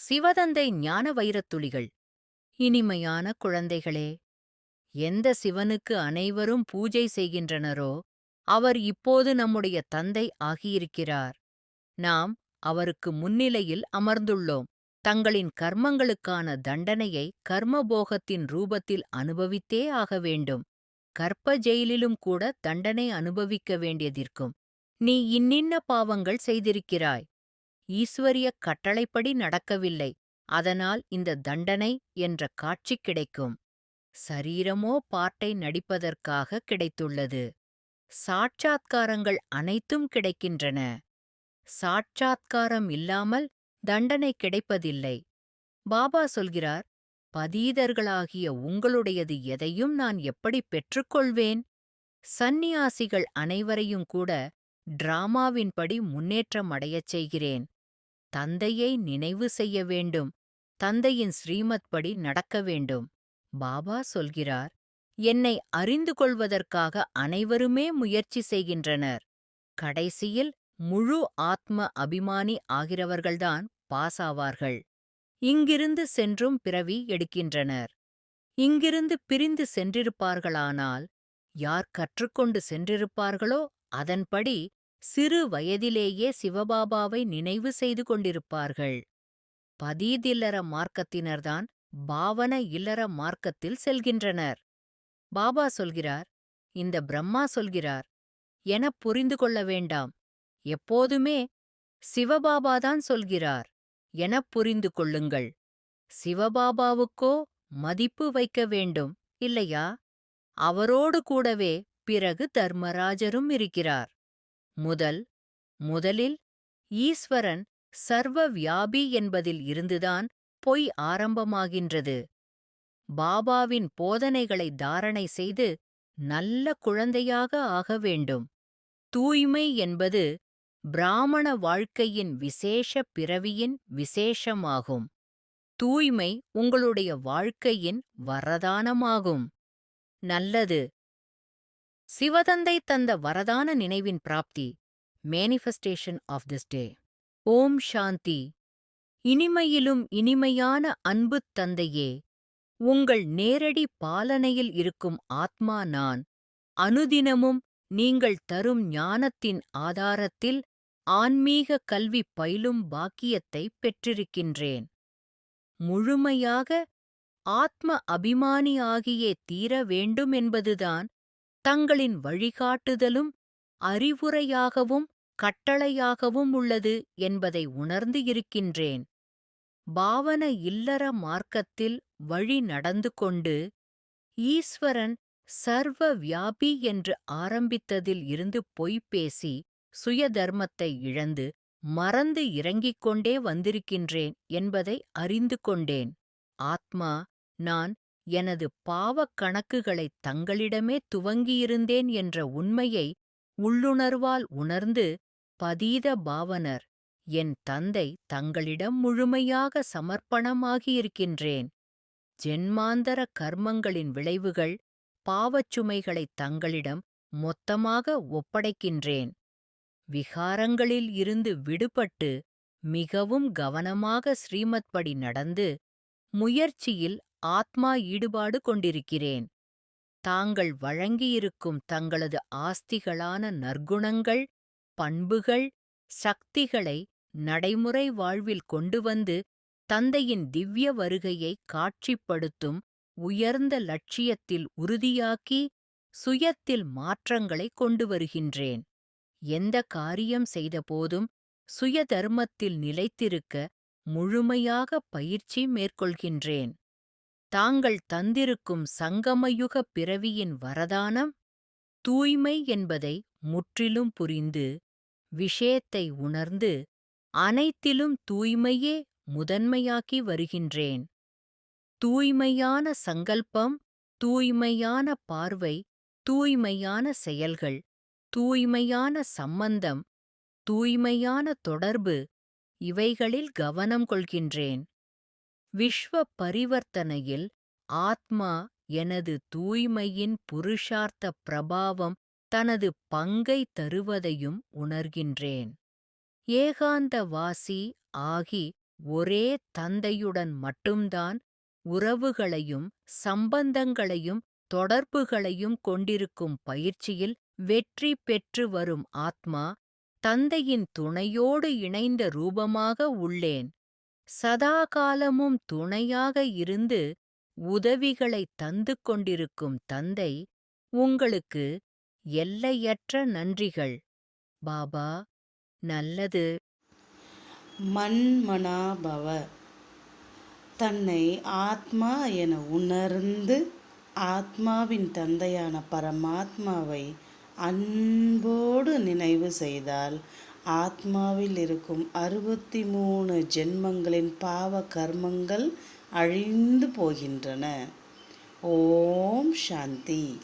சிவதந்தை ஞான வைரத்துளிகள். இனிமையான குழந்தைகளே, எந்த சிவனுக்கு அனைவரும் பூஜை செய்கின்றனரோ அவர் இப்போது நம்முடைய தந்தை ஆகியிருக்கிறார். நாம் அவருக்கு முன்னிலையில் அமர்ந்துள்ளோம். தங்களின் கர்மங்களுக்கான தண்டனையை கர்மபோகத்தின் ரூபத்தில் அனுபவித்தே ஆக வேண்டும். கர்ப்ப ஜெயிலிலும் கூட தண்டனை அனுபவிக்க வேண்டியதிருக்கும். நீ இன்னின்ன பாவங்கள் செய்திருக்கிறாய். ஈஸ்வரிய கட்டளைப்படி நடக்கவில்லை. அதனால் இந்த தண்டனை என்ற காட்சி கிடைக்கும். சரீரமோ பாட்டை நடிப்பதற்காக கிடைத்துள்ளது. சாட்சாத்காரங்கள் அனைத்தும் கிடைக்கின்றன. சாட்சாத்காரம் இல்லாமல் தண்டனை கிடைப்பதில்லை. பாபா சொல்கிறார், பதீதர்களாகிய உங்களுடையது எதையும் நான் எப்படி பெற்றுக்கொள்வேன்? சந்நியாசிகள் அனைவரையும் கூட டிராமாவின்படி முன்னேற்றம் அடையச் செய்கிறேன். தந்தையை நினைவு செய்ய வேண்டும். தந்தையின் ஸ்ரீமத் படி நடக்க வேண்டும். பாபா சொல்கிறார், என்னை அறிந்து கொள்வதற்காக அனைவருமே முயற்சி செய்கின்றனர். கடைசியில் முழு ஆத்ம அபிமானி ஆகிறவர்கள்தான் பாஸ் ஆவார்கள். இங்கிருந்து சென்றும் பிறவி எடுக்கின்றனர். இங்கிருந்து பிரிந்து சென்றிருப்பார்களானால் யார் கற்றுக்கொண்டு சென்றிருப்பார்களோ அதன்படி சிறு வயதிலேயே சிவபாபாவை நினைவு செய்து கொண்டிருப்பார்கள். பதீதில்லற மார்க்கத்தினர்தான் பாவன இல்லற மார்க்கத்தில் செல்கின்றனர். பாபா சொல்கிறார், இந்த பிரம்மா சொல்கிறார் எனப் புரிந்து கொள்ள வேண்டாம். எப்போதுமே சிவபாபாதான் சொல்கிறார் எனப் புரிந்து கொள்ளுங்கள். சிவபாபாவுக்கோ மதிப்பு வைக்க வேண்டும், இல்லையா? அவரோடு கூடவே பிறகு தர்மராஜரும் இருக்கிறார். முதலில் ஈஸ்வரன் சர்வ வியாபி என்பதில் இருந்துதான் பொய் ஆரம்பமாகின்றது. பாபாவின் போதனைகளை தாரணை செய்து நல்ல குழந்தையாக ஆக வேண்டும். தூய்மை என்பது பிராமண வாழ்க்கையின் விசேஷ பிறவியின் விசேஷமாகும். தூய்மை உங்களுடைய வாழ்க்கையின் வரதானமாகும். நல்லது. சிவதந்தை தந்த வரதான நினைவின் பிராப்தி. Manifestation of this day. Om Shanti. இனிமையிலும் இனிமையான அன்புத் தந்தையே, உங்கள் நேரடி பாலனையில் இருக்கும் ஆத்மா நான். அனுதினமும் நீங்கள் தரும் ஞானத்தின் ஆதாரத்தில் ஆன்மீக கல்வி பயிலும் பாக்கியத்தை பெற்றிருக்கின்றேன். முழுமையாக ஆத்ம அபிமானியாகியே தீர வேண்டுமென்பதுதான் தங்களின் வழிகாட்டுதலும் அறிவுரையாகவும் கட்டளையாகவும் உள்ளது என்பதை உணர்ந்து இருக்கின்றேன். பாவன இல்லற மார்க்கத்தில் வழி நடந்து கொண்டு ஈஸ்வரன் சர்வ வியாபி என்று ஆரம்பித்ததில் இருந்து பொய் பேசி சுயதர்மத்தை இழந்து மறந்து இறங்கிக் கொண்டே வந்திருக்கின்றேன் என்பதை அறிந்து கொண்டேன். ஆத்மா நான் எனது பாவக் கணக்குகளைத் தங்களிடமே துவங்கியிருந்தேன் என்ற உண்மையை உள்ளுணர்வால் உணர்ந்து பதீத பாவனர் என் தந்தை தங்களிடம் முழுமையாக சமர்ப்பணமாகியிருக்கின்றேன். ஜென்மாந்தர கர்மங்களின் விளைவுகள் பாவச்சுமைகளைத் தங்களிடம் மொத்தமாக ஒப்படைக்கின்றேன். விகாரங்களில் இருந்து விடுபட்டு மிகவும் கவனமாக ஸ்ரீமத் படி நடந்து முயற்சியில் ஆத்மா ஈடுபாடு கொண்டிருக்கிறேன். தாங்கள் வழங்கியிருக்கும் தங்களது ஆஸ்திகளான நற்குணங்கள், பண்புகள், சக்திகளை நடைமுறை வாழ்வில் கொண்டு வந்து தந்தையின் திவ்ய வருகையை காட்சிப்படுத்தும் உயர்ந்த லட்சியத்தில் உறுதியாக்கி சுயத்தில் மாற்றங்களை கொண்டு வருகின்றேன். எந்த காரியம் செய்தபோதும் சுயதர்மத்தில் நிலைத்திருக்க முழுமையாக பயிற்சி மேற்கொள்கின்றேன். தாங்கள் தந்திருக்கும் சங்கமயுக பிறவியின் வரதானம் தூய்மை என்பதை முற்றிலும் புரிந்து விஷயத்தை உணர்ந்து அனைத்திலும் தூய்மையே முதன்மையாக்கி வருகின்றேன். தூய்மையான சங்கல்பம், தூய்மையான பார்வை, தூய்மையான செயல்கள், தூய்மையான சம்பந்தம், தூய்மையான தொடர்பு இவைகளில் கவனம் கொள்கின்றேன். விஸ்வ பரிவர்த்தனையில் ஆத்மா எனது தூய்மையின் புருஷார்த்த பிரபாவம் தனது பங்கை தருவதையும் உணர்கின்றேன். ஏகாந்தவாசி ஆகி ஒரே தந்தையுடன் மட்டும்தான் உறவுகளையும் சம்பந்தங்களையும் தொடர்புகளையும் கொண்டிருக்கும் பயிற்சியில் வெற்றி பெற்று வரும் ஆத்மா தந்தையின் துணையோடு இணைந்த ரூபமாக உள்ளேன். சதாகாலமும் துணையாக இருந்து உதவிகளை தந்து கொண்டிருக்கும் தந்தை உங்களுக்கு எல்லையற்ற நன்றிகள். பாபா, நல்லது. மன்மனாபவ. தன்னை ஆத்மா என உணர்ந்து ஆத்மாவின் தந்தையான பரமாத்மாவை அன்போடு நினைவு செய்தால் ஆத்மாவில் இருக்கும் 63 ஜென்மங்களின் பாவ கர்மங்கள் அழிந்து போகின்றன. ஓம் சாந்தி.